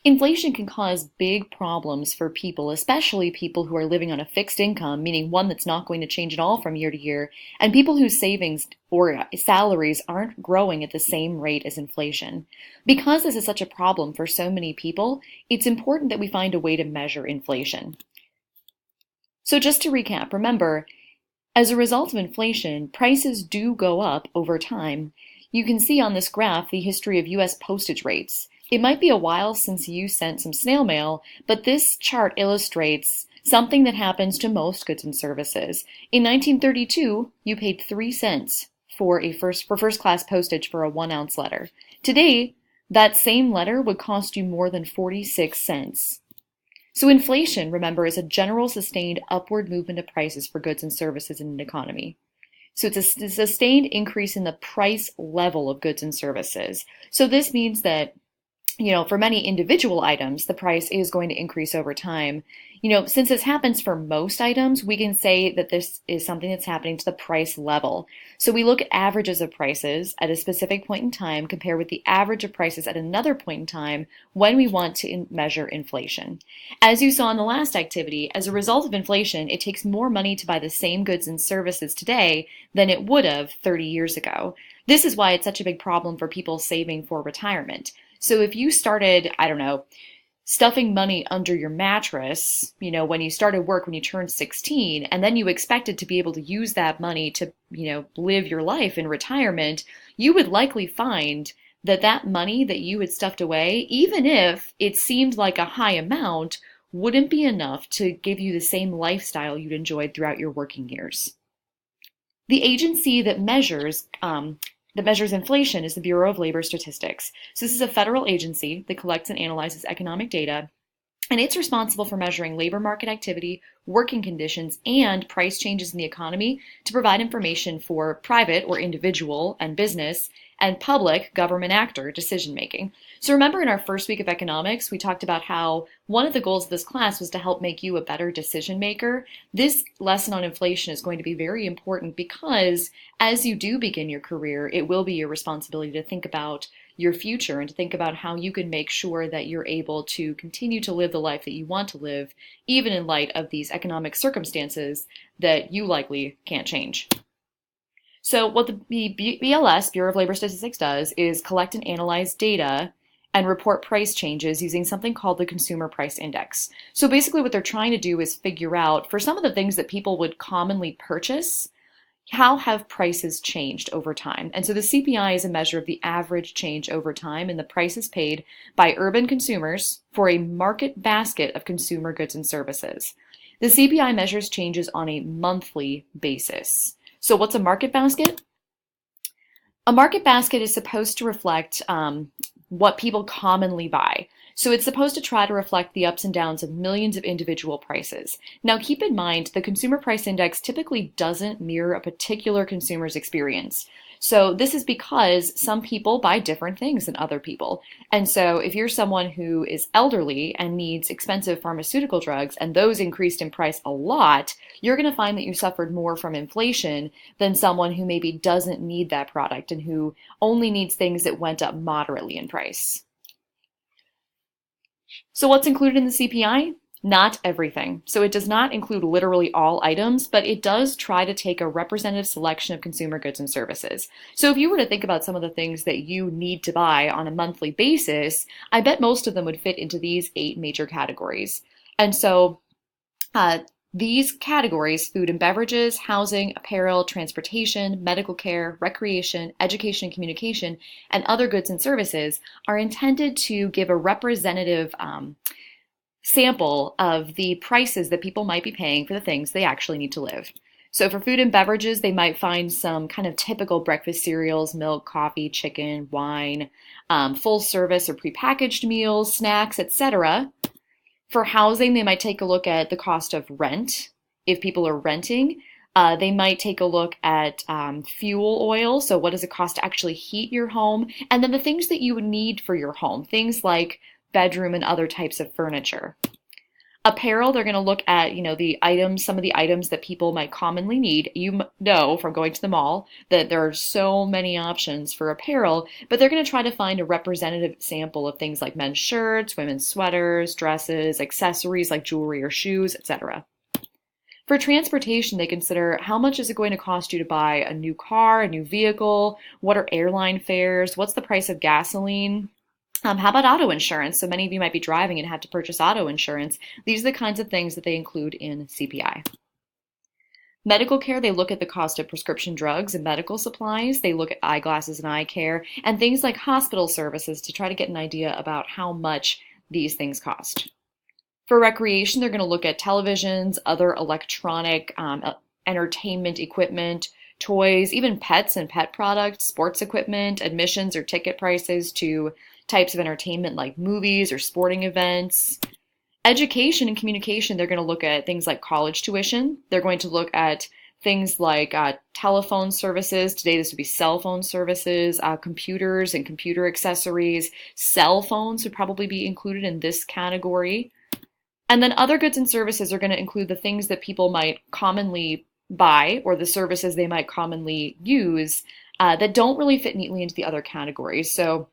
Inflation can cause big problems for people, especially people who are living on a fixed income, meaning one that's not going to change at all from year to year, and people whose savings or salaries aren't growing at the same rate as inflation. Because this is such a problem for so many people, it's important that we find a way to measure inflation. So just to recap, remember, as a result of inflation, prices do go up over time. You can see on this graph the history of US postage rates. It might be a while since you sent some snail mail, but this chart illustrates something that happens to most goods and services. In 1932, you paid 3 cents for first class postage for a 1-ounce letter. Today, that same letter would cost you more than 46 cents. So inflation, remember, is a general sustained upward movement of prices for goods and services in an economy. So it's a sustained increase in the price level of goods and services. So this means that, for many individual items, the price is going to increase over time. Since this happens for most items, we can say that this is something that's happening to the price level. So we look at averages of prices at a specific point in time, compare with the average of prices at another point in time when we want to measure inflation. As you saw in the last activity, as a result of inflation, it takes more money to buy the same goods and services today than it would have 30 years ago. This is why it's such a big problem for people saving for retirement. So if you started, stuffing money under your mattress, when you started work when you turned 16, and then you expected to be able to use that money to, live your life in retirement, you would likely find that that money that you had stuffed away, even if it seemed like a high amount, wouldn't be enough to give you the same lifestyle you'd enjoyed throughout your working years. The agency that measures inflation is the Bureau of Labor Statistics. So this is a federal agency that collects and analyzes economic data, and it's responsible for measuring labor market activity, working conditions, and price changes in the economy to provide information for private or individual and business and public government actor decision making. So remember in our first week of economics, we talked about how one of the goals of this class was to help make you a better decision maker. This lesson on inflation is going to be very important because as you do begin your career, it will be your responsibility to think about your future and to think about how you can make sure that you're able to continue to live the life that you want to live, even in light of these economic circumstances that you likely can't change. So what the BLS, Bureau of Labor Statistics, does is collect and analyze data and report price changes using something called the Consumer Price Index. So basically what they're trying to do is figure out, for some of the things that people would commonly purchase, how have prices changed over time? And so the CPI is a measure of the average change over time in the prices paid by urban consumers for a market basket of consumer goods and services. The CPI measures changes on a monthly basis. So what's a market basket? A market basket is supposed to reflect what people commonly buy. So it's supposed to try to reflect the ups and downs of millions of individual prices. Now keep in mind, the Consumer Price Index typically doesn't mirror a particular consumer's experience. So this is because some people buy different things than other people. And so if you're someone who is elderly and needs expensive pharmaceutical drugs and those increased in price a lot, you're going to find that you suffered more from inflation than someone who maybe doesn't need that product and who only needs things that went up moderately in price. So what's included in the CPI? Not everything. So it does not include literally all items, but it does try to take a representative selection of consumer goods and services. So if you were to think about some of the things that you need to buy on a monthly basis, I bet most of them would fit into these 8 major categories. And so these categories, food and beverages, housing, apparel, transportation, medical care, recreation, education and communication, and other goods and services, are intended to give a representative sample of the prices that people might be paying for the things they actually need to live. So for food and beverages, they might find some kind of typical breakfast cereals, milk, coffee, chicken, wine, full service or prepackaged meals, snacks, etc. For housing, they might take a look at the cost of rent. If people are renting, they might take a look at fuel oil. So what does it cost to actually heat your home? And then the things that you would need for your home, things like bedroom and other types of furniture. Apparel, they're going to look at, the items, some of the items that people might commonly need. You know from going to the mall that there are so many options for apparel, but they're going to try to find a representative sample of things like men's shirts, women's sweaters, dresses, accessories like jewelry or shoes, etc. For transportation, they consider how much is it going to cost you to buy a new car, a new vehicle, what are airline fares, what's the price of gasoline, how about auto insurance? So many of you might be driving and have to purchase auto insurance. These are the kinds of things that they include in CPI. Medical care, they look at the cost of prescription drugs and medical supplies. They look at eyeglasses and eye care and things like hospital services to try to get an idea about how much these things cost. For recreation, they're going to look at televisions, other electronic entertainment equipment, toys, even pets and pet products, sports equipment, admissions or ticket prices to types of entertainment like movies or sporting events. Education and communication, they're going to look at things like college tuition. They're going to look at things like telephone services. Today, this would be cell phone services, computers and computer accessories. Cell phones would probably be included in this category. And then other goods and services are going to include the things that people might commonly buy or the services they might commonly use that don't really fit neatly into the other categories. So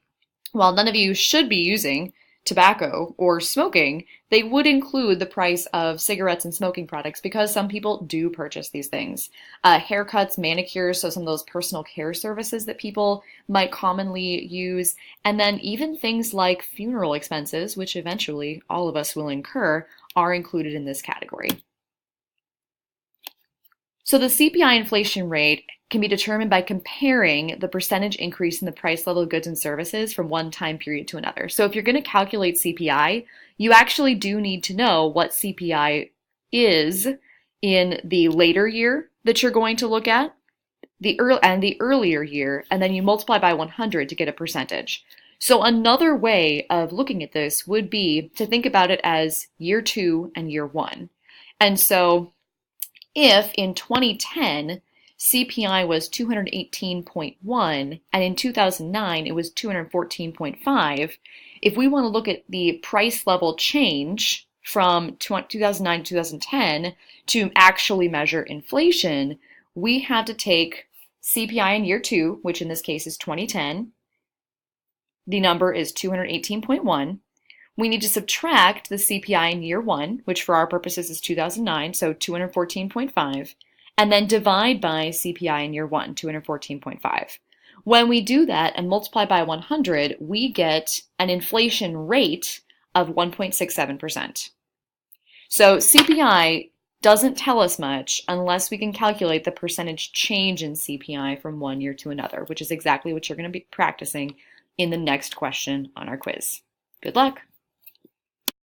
while none of you should be using tobacco or smoking, they would include the price of cigarettes and smoking products because some people do purchase these things. Haircuts, manicures, so some of those personal care services that people might commonly use, and then even things like funeral expenses, which eventually all of us will incur, are included in this category. So the CPI inflation rate can be determined by comparing the percentage increase in the price level of goods and services from one time period to another. So if you're going to calculate CPI, you actually do need to know what CPI is in the later year that you're going to look at, the earlier year, and then you multiply by 100 to get a percentage. So another way of looking at this would be to think about it as year 2 and year 1. And so if in 2010, CPI was 218.1 and in 2009 it was 214.5, if we want to look at the price level change from 2009 to 2010 to actually measure inflation, we have to take CPI in year 2, which in this case is 2010. The number is 218.1. We need to subtract the CPI in year 1, which for our purposes is 2009, so 214.5, and then divide by CPI in year 1, 214.5. When we do that and multiply by 100, we get an inflation rate of 1.67%. So CPI doesn't tell us much unless we can calculate the percentage change in CPI from one year to another, which is exactly what you're going to be practicing in the next question on our quiz. Good luck!